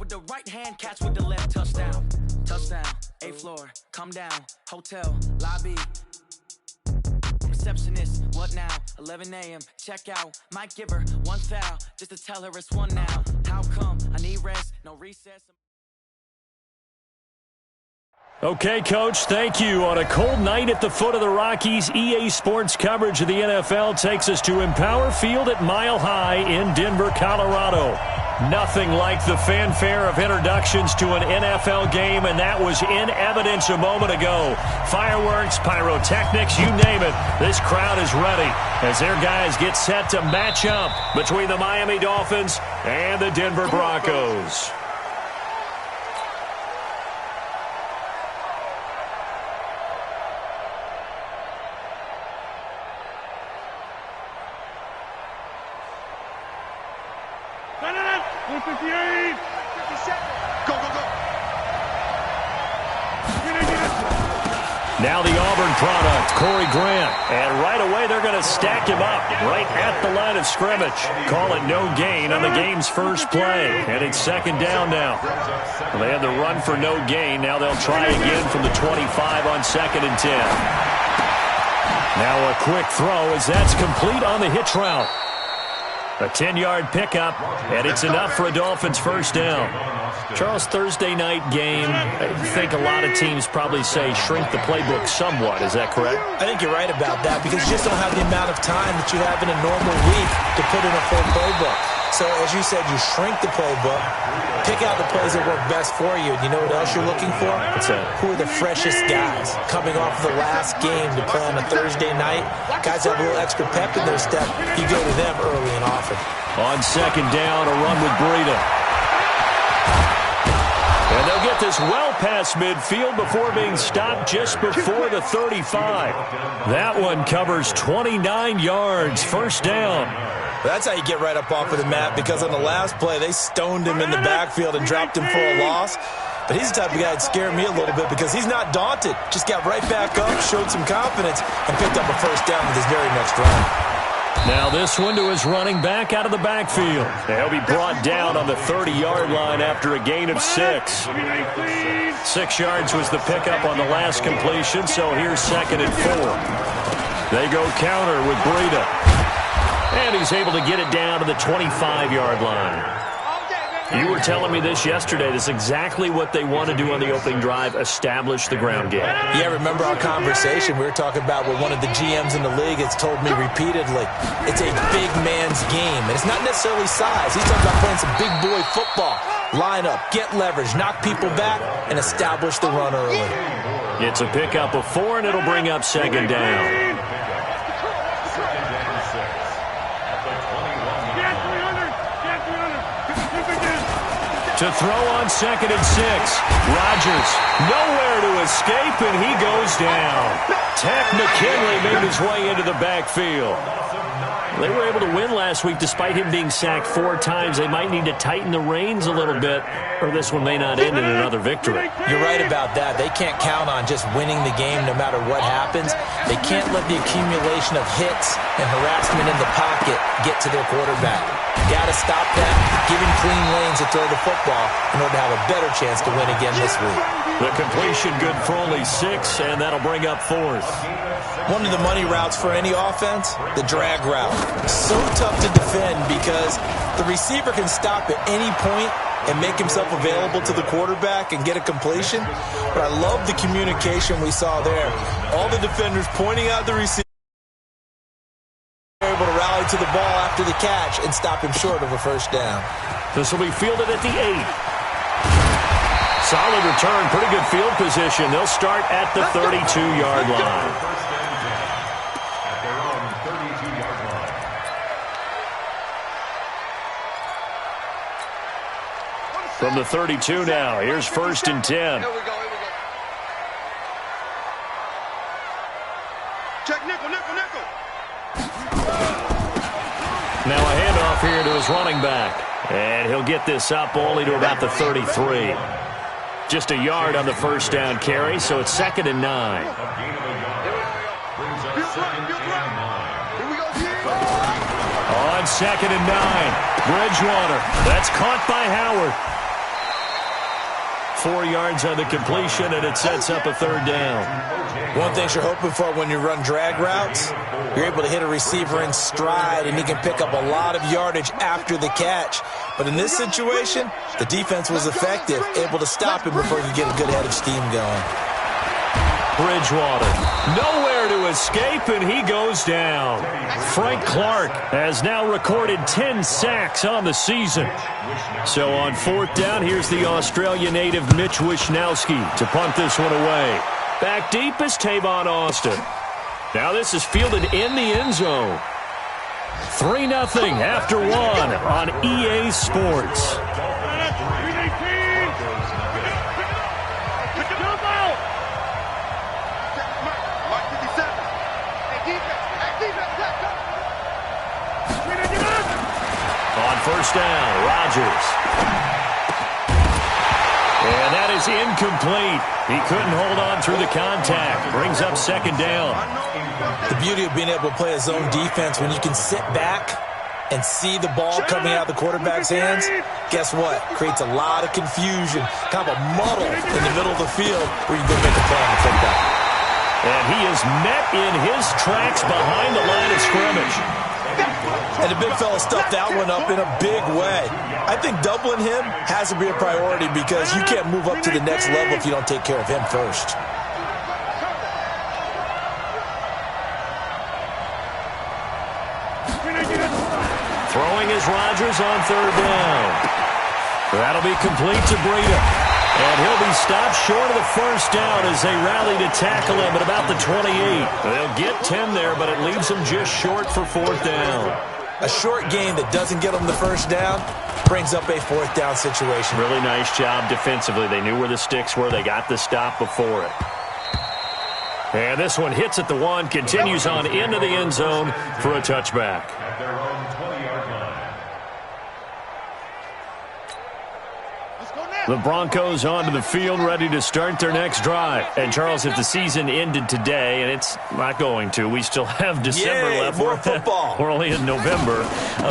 with the right hand, catch with the left. Touchdown, touchdown, 8th floor, come down, hotel, lobby. Receptionist, what now? 11 a.m., check out. Might give her one foul, just to tell her it's one now. How come? I need rest, no recess. Okay, Coach, thank you. On a cold night at the foot of the Rockies, EA Sports coverage of the NFL takes us to Empower Field at Mile High in Denver, Colorado. Nothing like the fanfare of introductions to an NFL game, and that was in evidence a moment ago. Fireworks, pyrotechnics, you name it. This crowd is ready as their guys get set to match up between the Miami Dolphins and the Denver Broncos. Now the Auburn product, Corey Grant. And right away they're going to stack him up right at the line of scrimmage. Call it no gain on the game's first play. And it's second down now. Well, they had the run for no gain. Now they'll try again from the 25 on 2nd and 10. Now a quick throw as that's complete on the hitch route. A 10-yard pickup, and it's enough for a Dolphins first down. Charles, Thursday night game, I think a lot of teams probably say shrink the playbook somewhat. Is that correct? I think you're right about that because you just don't have the amount of time that you have in a normal week to put in a full playbook. So, as you said, you shrink the playbook, pick out the plays that work best for you. And you know what else you're looking for? What's that? Who are the freshest guys coming off of the last game to play on a Thursday night? Guys that have a little extra pep in their step, you go to them early and often. On second down, a run with Breida. And they'll get this well past midfield before being stopped just before the 35. That one covers 29 yards. First down. That's how you get right up off of the mat, because on the last play, they stoned him in the backfield and dropped him for a loss. But he's the type of guy that scared me a little bit because he's not daunted. Just got right back up, showed some confidence, and picked up a first down with his very next run. Now this one to his running back out of the backfield. He'll be brought down on the 30-yard line after a gain of 6. 6 yards was the pickup on the last completion, so here's 2nd and 4. They go counter with Breida. And he's able to get it down to the 25-yard line. You were telling me this yesterday. This is exactly what they want to do on the opening drive, establish the ground game. Yeah, remember our conversation? We were talking about what one of the GMs in the league has told me repeatedly. It's a big man's game, and it's not necessarily size. He's talking about playing some big boy football. Line up, get leverage, knock people back, and establish the run early. It's a pickup of 4, and it'll bring up second down. To throw on 2nd and 6. Rodgers nowhere to escape, and he goes down. Tech McKinley made his way into the backfield. They were able to win last week despite him being sacked 4 times. They might need to tighten the reins a little bit, or this one may not end in another victory. You're right about that. They can't count on just winning the game no matter what happens. They can't let the accumulation of hits and harassment in the pocket get to their quarterback. Got to stop that, give him clean lanes to throw the football in order to have a better chance to win again this week. The completion good for only 6, and that'll bring up 4th. One of the money routes for any offense, the drag route. So tough to defend because the receiver can stop at any point and make himself available to the quarterback and get a completion. But I love the communication we saw there. All the defenders pointing out the receiver, able to rally to the ball after the catch and stop him short of a first down. This will be fielded at the 8. Solid return, pretty good field position. They'll start at the 32-yard line. From the 32 now, here's 1st and 10. Here we go. Check nickel. Now a handoff here to his running back. And he'll get this up only to about the 33. Just a yard on the first down carry, so it's 2nd and 9. On 2nd and 9, Bridgewater. That's caught by Howard. 4 yards on the completion, and it sets up a third down. One thing you're hoping for when you run drag routes, you're able to hit a receiver in stride, and he can pick up a lot of yardage after the catch. But in this situation, the defense was effective, able to stop him before he could get a good head of steam going. Bridgewater, nowhere to escape, and he goes down. Frank Clark has now recorded 10 sacks on the season. So on 4th down, here's the Australia native Mitch Wishnowsky to punt this one away. Back deep is Tavon Austin. Now this is fielded in the end zone. 3-0 after 1 on EA Sports. On 1st down, Rodgers. And that is incomplete. He couldn't hold on through the contact. Brings up 2nd down. The beauty of being able to play a zone defense when you can sit back and see the ball coming out of the quarterback's hands, guess what? Creates a lot of confusion, kind of a muddle in the middle of the field where you can go make a play on the football. And he is met in his tracks behind the line of scrimmage. And the big fella stuffed that one up in a big way. I think doubling him has to be a priority because you can't move up to the next level if you don't take care of him first. Throwing is Rodgers on 3rd down. That'll be complete to Breida. And he'll be stopped short of the 1st down as they rally to tackle him at about the 28. They'll get 10 there, but it leaves them just short for 4th down. A short gain that doesn't get them the 1st down brings up a 4th down situation. Really nice job defensively. They knew where the sticks were. They got the stop before it. And this one hits at the 1, continues on into the end zone for a touchback. The Broncos onto the field, ready to start their next drive. And, Charles, if the season ended today, and it's not going to, we still have December left. More football. We're only in November.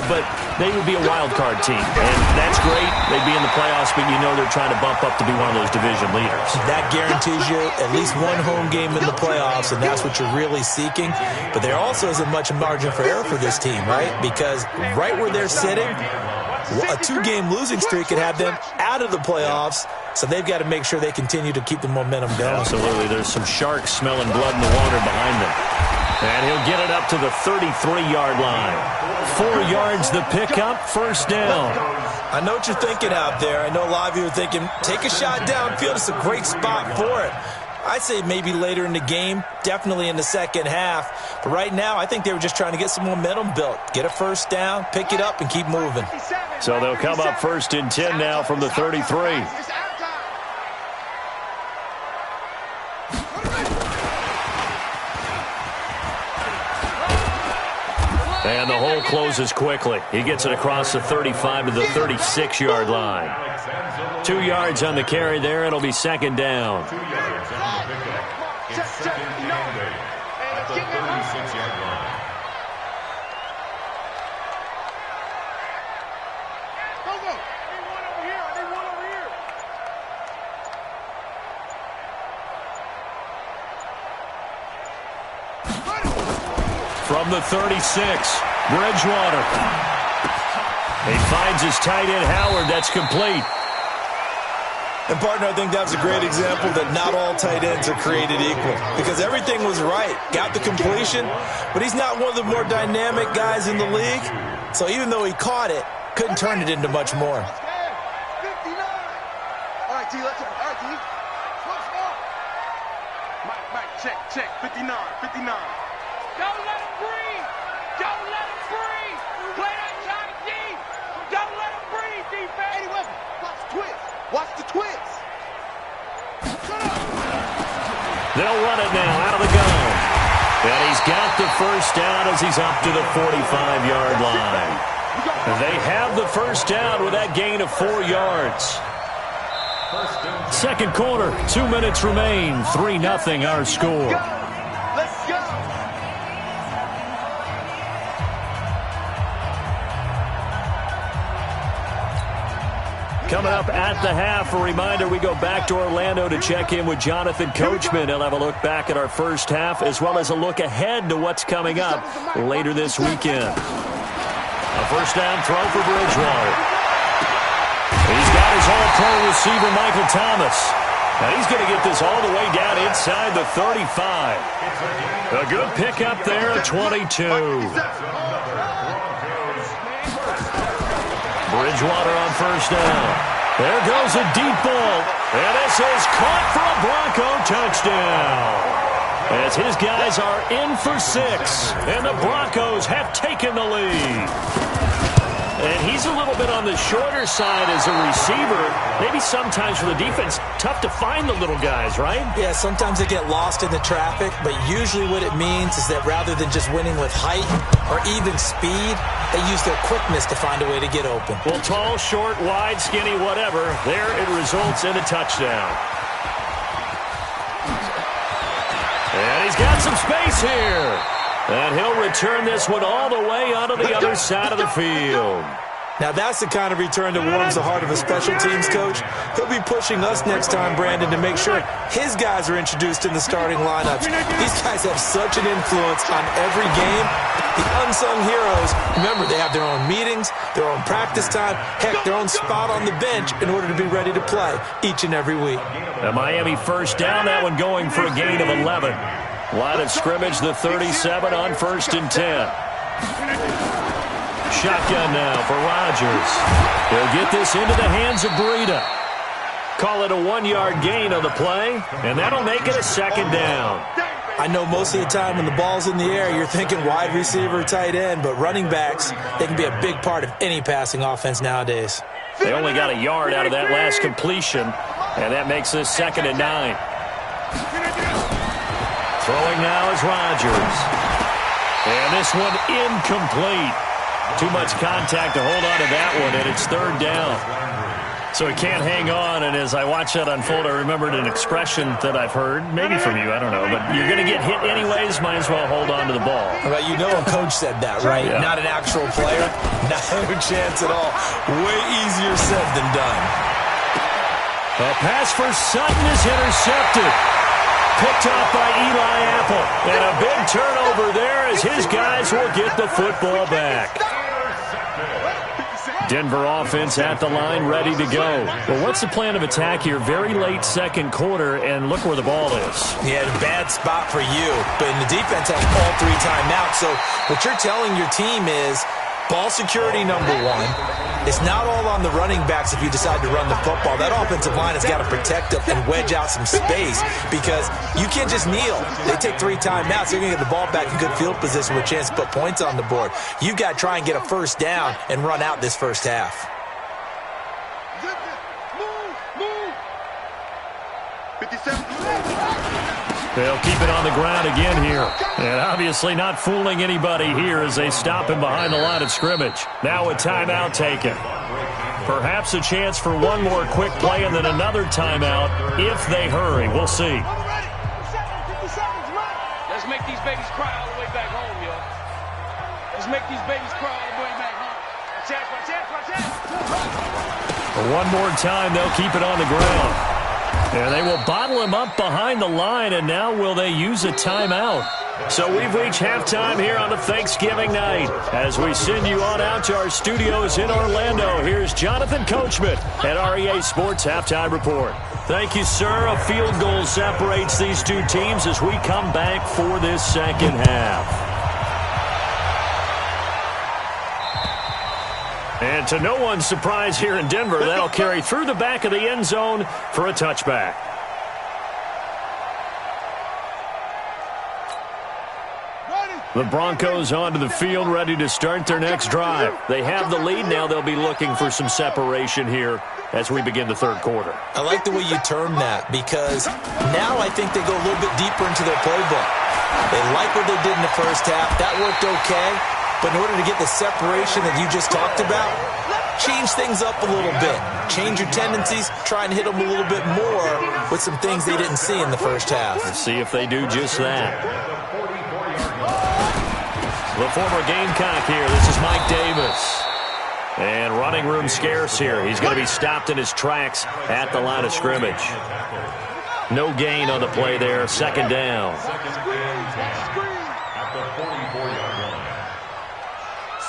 But they would be a wild card team. And that's great. They'd be in the playoffs, but you know they're trying to bump up to be one of those division leaders. That guarantees you at least one home game in the playoffs, and that's what you're really seeking. But there also isn't much margin for error for this team, right? Because right where they're sitting, a 2-game losing streak could have them out of the playoffs, so they've got to make sure they continue to keep the momentum going. Absolutely. There's some sharks smelling blood in the water behind them. And he'll get it up to the 33-yard line. 4 yards the pickup, 1st down. I know what you're thinking out there. I know a lot of you are thinking, take a shot downfield. It's a great spot for it. I'd say maybe later in the game, definitely in the second half. But right now, I think they were just trying to get some momentum built. Get a 1st down, pick it up, and keep moving. So they'll come up 1st and 10 now from the 33. And the hole closes quickly. He gets it across the 35 to the 36-yard line. 2 yards on the carry there. It'll be 2nd down. From the 36, Bridgewater. He finds his tight end, Howard. That's complete. And, partner, I think that was a great example that not all tight ends are created equal because everything was right. Got the completion, but he's not one of the more dynamic guys in the league. So even though he caught it, couldn't turn it into much more. 59. All right, T, let's go. All right, T. Slow. Mike, check. 59. Don't let him breathe. Don't let him breathe. Play that shot deep. Don't let him breathe, defense. Eddie Weber, watch the twist. Shut up. They'll run it now out of the gun. And he's got the 1st down as he's up to the 45-yard line. They have the 1st down with that gain of 4 yards. 2nd quarter, 2 minutes remain. 3-0 our score. Let's go. Coming up at the half, a reminder, we go back to Orlando to check in with Jonathan Coachman. He'll have a look back at our first half as well as a look ahead to what's coming up later this weekend. A first down throw for Bridgewater. He's got his all-pro receiver, Michael Thomas. And he's going to get this all the way down inside the 35. A good pickup there at 22. Bridgewater on first down. There goes a deep ball. And this is caught for a Bronco touchdown. As his guys are in for 6. And the Broncos have taken the lead. And he's a little bit on the shorter side as a receiver. Maybe sometimes for the defense, tough to find the little guys, right? Yeah, sometimes they get lost in the traffic, but usually what it means is that rather than just winning with height or even speed, they use their quickness to find a way to get open. Well, tall, short, wide, skinny, whatever, there it results in a touchdown. And he's got some space here. And he'll return this one all the way onto the other side of the field. Now that's the kind of return that warms the heart of a special teams coach. He'll be pushing us next time, Brandon, to make sure his guys are introduced in the starting lineups. These guys have such an influence on every game. The unsung heroes, remember, they have their own meetings, their own practice time, heck, their own spot on the bench in order to be ready to play each and every week. The Miami first down, that one going for a gain of 11. Line of scrimmage, the 37 on 1st and 10. Shotgun now for Rodgers. He'll get this into the hands of Breida. Call it a 1-yard gain on the play, and that'll make it a second down. I know most of the time when the ball's in the air, you're thinking wide receiver, tight end, but running backs, they can be a big part of any passing offense nowadays. They only got a yard out of that last completion, and that makes this 2nd and 9. Throwing now is Rodgers. And this one incomplete. Too much contact to hold on to that one, and it's 3rd down. So he can't hang on, and as I watched that unfold, I remembered an expression that I've heard, maybe from you, I don't know, but you're going to get hit anyways, might as well hold on to the ball. Well, you know a coach said that, right? Yeah. Not an actual player. Not a chance at all. Way easier said than done. A pass for Sutton is intercepted. Picked off by Eli Apple. And a big turnover there as his guys will get the football back. Denver offense at the line, ready to go. Well, what's the plan of attack here? Very late 2nd quarter, and look where the ball is. Yeah, a bad spot for you. But the defense has all 3 timeouts. So what you're telling your team is ball security, number 1. It's not all on the running backs if you decide to run the football. That offensive line has got to protect them and wedge out some space because you can't just kneel. They take 3 timeouts. They're going to get the ball back in good field position with a chance to put points on the board. You've got to try and get a first down and run out this first half. Move. 57. They'll keep it on the ground again here. And obviously not fooling anybody here as they stop him behind the line of scrimmage. Now a timeout taken. Perhaps a chance for one more quick play and then another timeout if they hurry. We'll see. Let's make these babies cry all the way back home, y'all. Let's make these babies cry all the way back home. Watch out. One more time, they'll keep it on the ground. And they will bottle him up behind the line, and now will they use a timeout? So we've reached halftime here on the Thanksgiving night. As we send you on out to our studios in Orlando, here's Jonathan Coachman at REA Sports Halftime Report. Thank you, sir. A field goal separates these two teams as we come back for this second half. And to no one's surprise here in Denver, that'll carry through the back of the end zone for a touchback. The Broncos onto the field, ready to start their next drive. They have the lead. Now they'll be looking for some separation here as we begin the 3rd quarter. I like the way you term that because now I think they go a little bit deeper into their playbook. They like what they did in the first half. That worked okay. But in order to get the separation that you just talked about, change things up a little bit. Change your tendencies, try and hit them a little bit more with some things they didn't see in the first half. Let's see if they do just that. The former Gamecock here. This is Mike Davis. And running room scarce here. He's going to be stopped in his tracks at the line of scrimmage. No gain on the play there. Second down.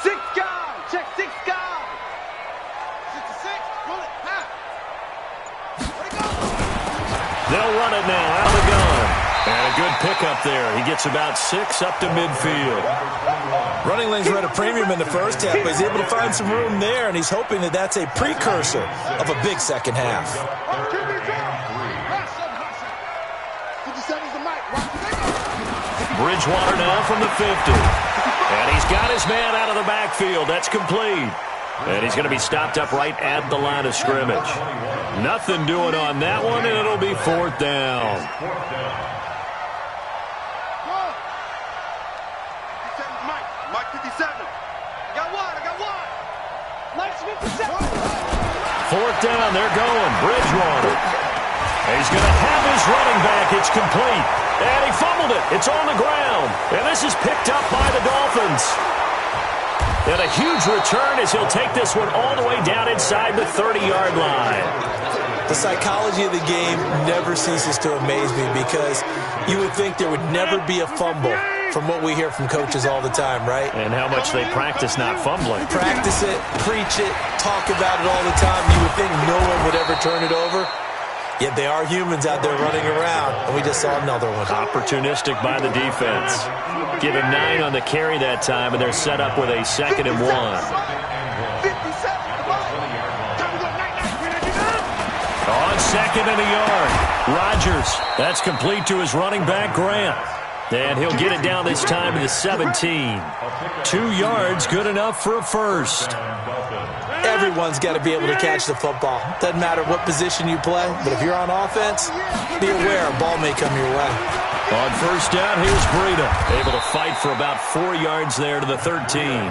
Six guys. Check six guys. 66. Pull it. Half. Where'd it go? They'll run it now out of the gun. And a good pickup there. He gets about 6 up to midfield. Running lanes were at a premium in the first half, but he's able to find some room there, and he's hoping that that's a precursor of a big second half. Bridgewater now from the 50. And he's got his man out of the backfield. That's complete. And he's going to be stopped up right at the line of scrimmage. Nothing doing on that one, and it'll be fourth down. Mike 57. I got one. Mike 57. Fourth down, they're going. Bridgewater. He's going to have his running back. It's complete. And he fumbled it. It's on the ground. And this is picked up by the Dolphins. And a huge return as he'll take this one all the way down inside the 30-yard line. The psychology of the game never ceases to amaze me because you would think there would never be a fumble from what we hear from coaches all the time, right? And how much they practice not fumbling. Practice it, preach it, talk about it all the time. You would think no one would ever turn it over. Yet they are humans out there running around, and we just saw another one. Opportunistic by the defense. Give him 9 on the carry that time, and they're set up with a 2nd and 1. On 2nd and a yard. Rodgers. That's complete to his running back, Grant. And he'll get it down this time to the 17. 2 yards, good enough for a first. Everyone's got to be able to catch the football. Doesn't matter what position you play, but if you're on offense, be aware a ball may come your way. On first down, here's Breida. Able to fight for about 4 yards there to the 13.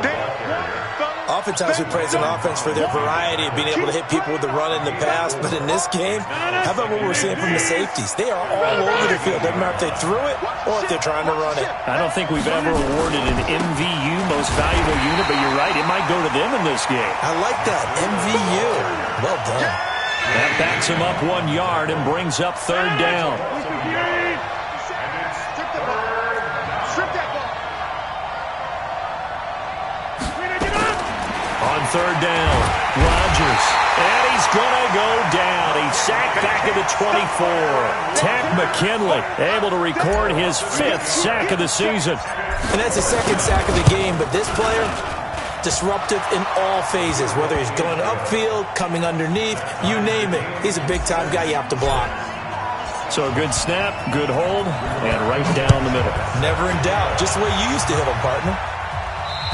Oftentimes we praise an offense for their variety of being able to hit people with the run in the pass, but in this game, how about what we're seeing from the safeties? They are all over the field. Doesn't matter if they threw it or if they're trying to run it. I don't think we've ever awarded an MVU, most valuable unit, but you're right, it might go to them in this game. I like that, MVU. Well done. That backs him up 1 yard and brings up third down. On third down, Rodgers. And he's going to go down. He's sacked back at the 24. Takk McKinley able to record his 5th sack of the season. And that's the 2nd sack of the game, but this player, disruptive in all phases, whether he's going upfield, coming underneath, you name it. He's a big-time guy you have to block. So a good snap, good hold, and right down the middle. Never in doubt. Just the way you used to hit him, partner.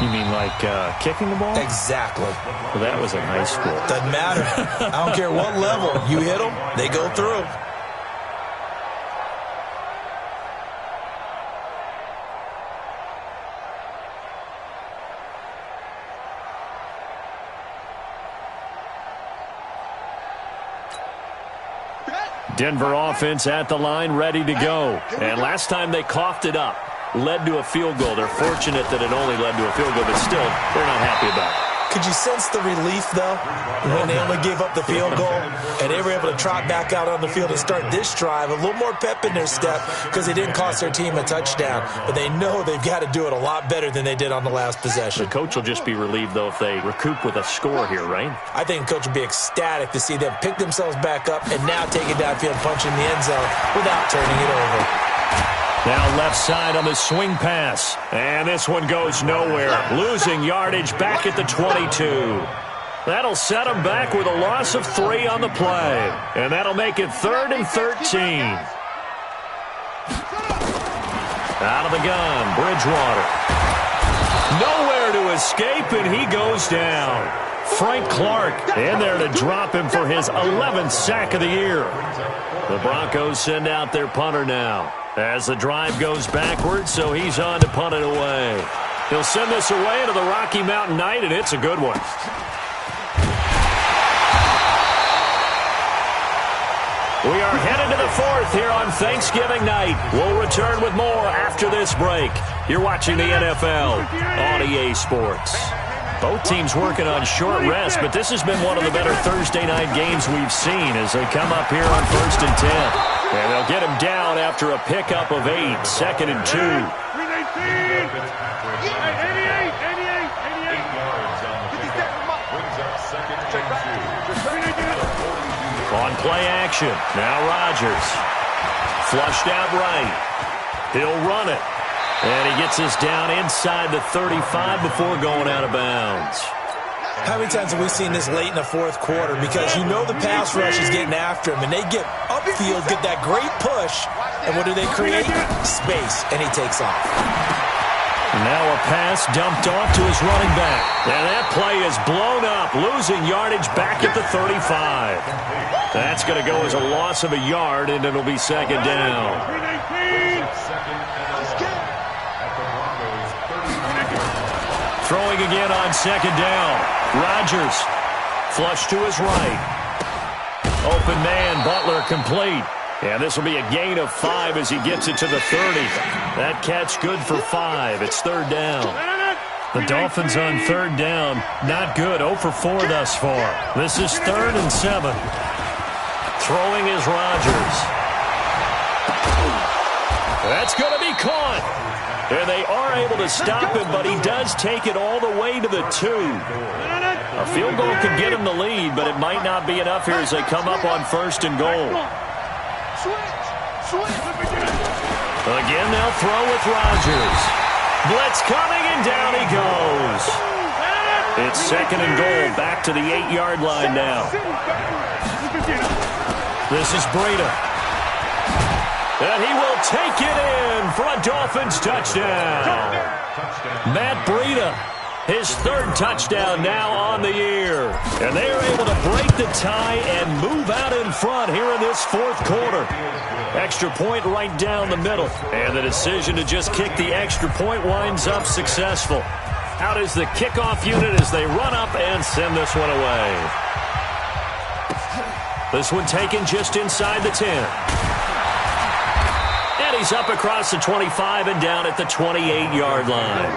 You mean like kicking the ball? Exactly. Well, that was in high school. Doesn't matter. I don't care what level. You hit them, they go through. Denver offense at the line, ready to go. And last time they coughed it up. Led to a field goal. They're fortunate that it only led to a field goal, but still, they're not happy about it. Could you sense the relief, though, when they only gave up the field goal and they were able to trot back out on the field and start this drive, a little more pep in their step because it didn't cost their team a touchdown, but they know they've got to do it a lot better than they did on the last possession. The coach will just be relieved, though, if they recoup with a score here, right? I think the coach will be ecstatic to see them pick themselves back up and now take it downfield, punch in the end zone without turning it over. Now left side on the swing pass. And this one goes nowhere. Losing yardage back at the 22. That'll set them back with a loss of 3 on the play. And that'll make it 3rd and 13. Out of the gun, Bridgewater. Nowhere to escape, and he goes down. Frank Clark in there to drop him for his 11th sack of the year. The Broncos send out their punter now as the drive goes backwards, so he's on to punt it away. He'll send this away to the Rocky Mountain Night, and it's a good one. We are headed to the 4th here on Thanksgiving night. We'll return with more after this break. You're watching the NFL on EA Sports. Both teams working on short rest, but this has been one of the better Thursday night games we've seen as they come up here on 1st and 10. And they'll get him down after a pickup of 8, 2nd and 2. On play action, now Rodgers. Flushed out right. He'll run it. And he gets us down inside the 35 before going out of bounds. How many times have we seen this late in the fourth quarter? Because you know the pass rush is getting after him, and they get upfield, get that great push, and what do they create? Space, and he takes off. Now a pass dumped off to his running back. And that play is blown up, losing yardage back at the 35. That's going to go as a loss of a yard, and it'll be 2nd down. Throwing again on 2nd down. Rodgers, flush to his right. Open man, Butler complete. And this will be a gain of 5 as he gets it to the 30. That catch good for 5. It's 3rd down. The Dolphins on 3rd down. Not good. 0 for 4 thus far. This is 3rd and 7. Throwing is Rodgers. That's going to be caught. And they are able to stop him, but he does take it all the way to the 2. A field goal could get him the lead, but it might not be enough here as they come up on 1st and goal. Again, they'll throw with Rodgers. Blitz coming, and down he goes. It's 2nd and goal, back to the 8-yard line now. This is Breida. And he will take it in for a Dolphins touchdown. Matt Breida, his 3rd touchdown now on the year. And they are able to break the tie and move out in front here in this 4th quarter. Extra point right down the middle. And the decision to just kick the extra point winds up successful. Out is the kickoff unit as they run up and send this one away. This one taken just inside the 10. And he's up across the 25 and down at the 28-yard line.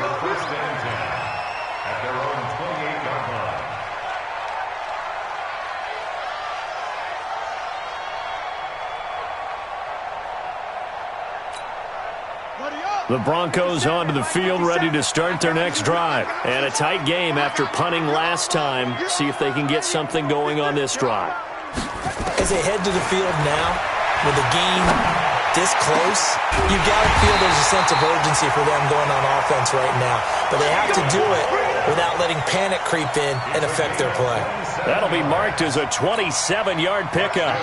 The Broncos onto the field, ready to start their next drive. And a tight game after punting last time. See if they can get something going on this drive. As they head to the field now, with the game this close, you've got to feel there's a sense of urgency for them going on offense right now. But they have to do it without letting panic creep in and affect their play. That'll be marked as a 27-yard pickup.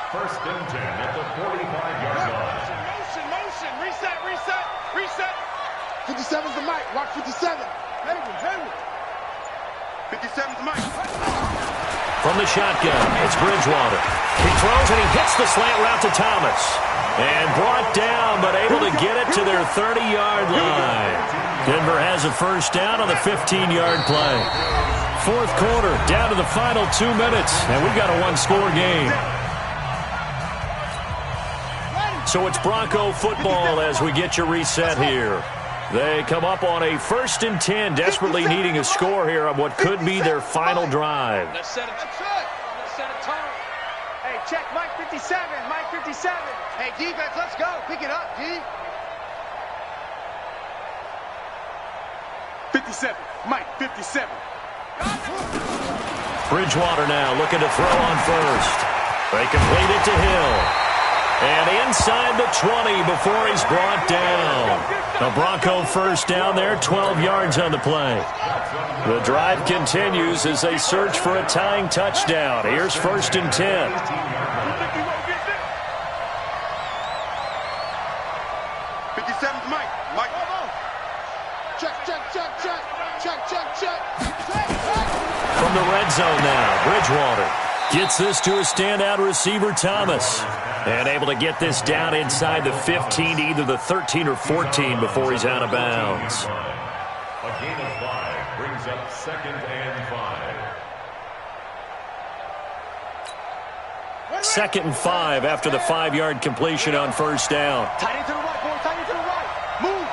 First and 10 at the 45-yard line. Motion, reset. 57's the mic, watch 57. Hayward. 57's the mic. From the shotgun, it's Bridgewater. He throws and he hits the slant route to Thomas. And brought down, but able to get it to their 30-yard line. Denver has a first down on the 15-yard play. 4th quarter, down to the final 2 minutes, and we've got a one-score game. So it's Bronco football as we get you reset here. They come up on a 1st and 10, desperately needing a score here on what could be their final drive. Let's set a tone. Hey, check Mike 57. Hey, defense, let's go. Pick it up, D. 57, Mike 57. Bridgewater now looking to throw on first. They complete it to Hill. And inside the 20 before he's brought down. The Bronco first down there, 12 yards on the play. The drive continues as they search for a tying touchdown. Here's 1st and 10. From the red zone now, Bridgewater gets this to a standout receiver, Thomas. And able to get this down inside the 15 to either the 13 or 14 before he's out of bounds. A gain of 5 brings up 2nd and 5. 2nd and 5 after the 5-yard completion on first down. Tight into the right, boy. Tight into the right. Move.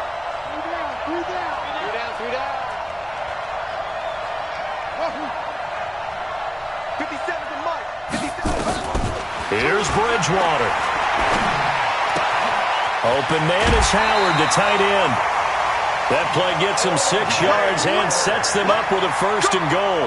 57 to Mike. 57. Here's Bridgewater. Open man is Howard, the tight end. That play gets him 6 yards and sets them up with a 1st and goal.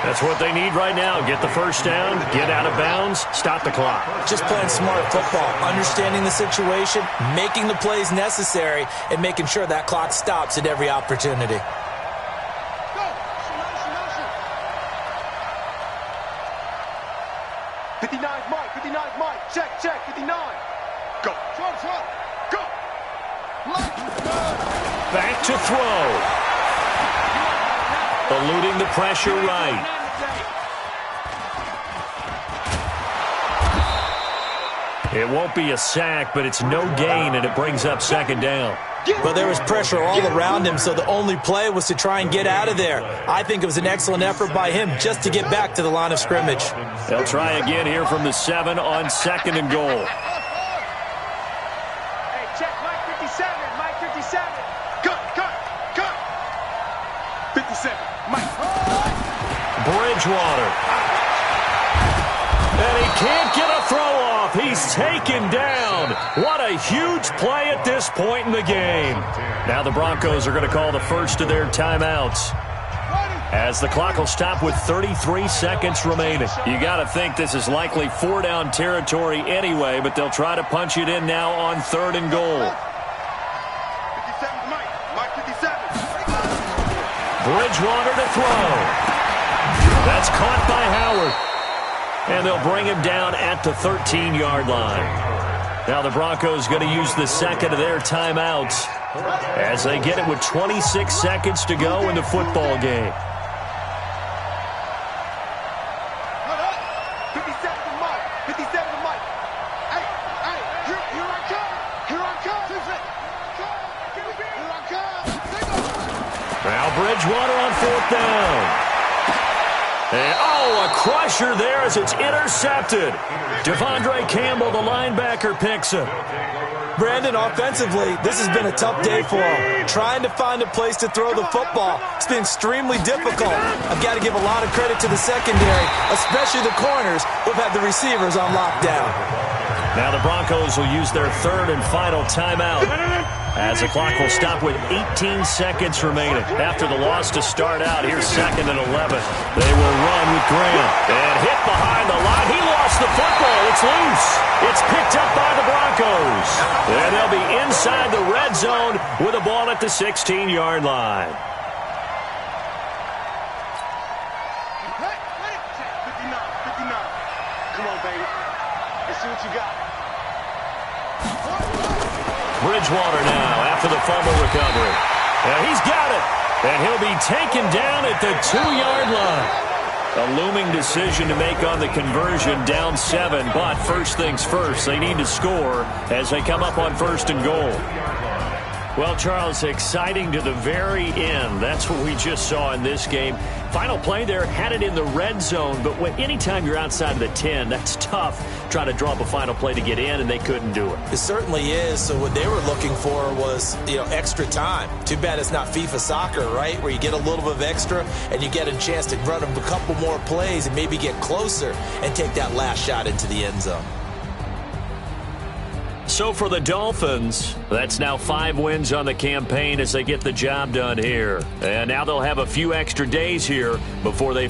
That's what they need right now. Get the first down, get out of bounds, stop the clock. Just playing smart football, understanding the situation, making the plays necessary, and making sure that clock stops at every opportunity. Go. 59's Mike. 59's Mike. Check. 59. Go. Go. Back to throw. Eluding the pressure right. It won't be a sack, but it's no gain, and it brings up 2nd down. Well, there was pressure all around him, so the only play was to try and get out of there. I think it was an excellent effort by him just to get back to the line of scrimmage. They'll try again here from the 7 on 2nd and goal. Hey, check Mike 57. Mike 57. Cut. 57. Mike. Bridgewater. And he can't get a throw off. He's taken down. What a huge play at this point in the game. Now the Broncos are going to call the first of their timeouts, as the clock will stop with 33 seconds remaining. You got to think this is likely 4-down territory anyway, but they'll try to punch it in now on 3rd and goal. 57 Mike. Mike 57. Bridgewater to throw. That's caught by Howard. And they'll bring him down at the 13-yard line. Now the Broncos going to use the 2nd of their timeouts as they get it with 26 seconds to go in the football game. 57 to Mike. 57 to Mike. Hey, here I come. Here I come. Now Bridgewater on 4th down. And, a crusher there as it's intercepted. Devondre Campbell, the linebacker, picks it. Brandon, offensively, this has been a tough day for him. Trying to find a place to throw the football, it's been extremely difficult. I've got to give a lot of credit to the secondary, especially the corners who've had the receivers on lockdown. Now the Broncos will use their 3rd and final timeout, as the clock will stop with 18 seconds remaining. After the loss to start out, here's 2nd and 11. They will run with Grant. And hit behind the line. He lost the football. It's loose. It's picked up by the Broncos. And they'll be inside the red zone with a ball at the 16-yard line. 59. Come on, baby. Let's see what you got. Bridgewater now after the fumble recovery. And he's got it. And he'll be taken down at the 2-yard line. A looming decision to make on the conversion, down 7. But first things first, they need to score as they come up on 1st and goal. Well, Charles, exciting to the very end. That's what we just saw in this game. Final play there, had it in the red zone, but anytime you're outside of the 10, that's tough. Try to draw up a final play to get in, and they couldn't do it. It certainly is. So what they were looking for was, extra time. Too bad it's not FIFA soccer, right, where you get a little bit of extra and you get a chance to run a couple more plays and maybe get closer and take that last shot into the end zone. So for the Dolphins, that's now 5 wins on the campaign as they get the job done here. And now they'll have a few extra days here before they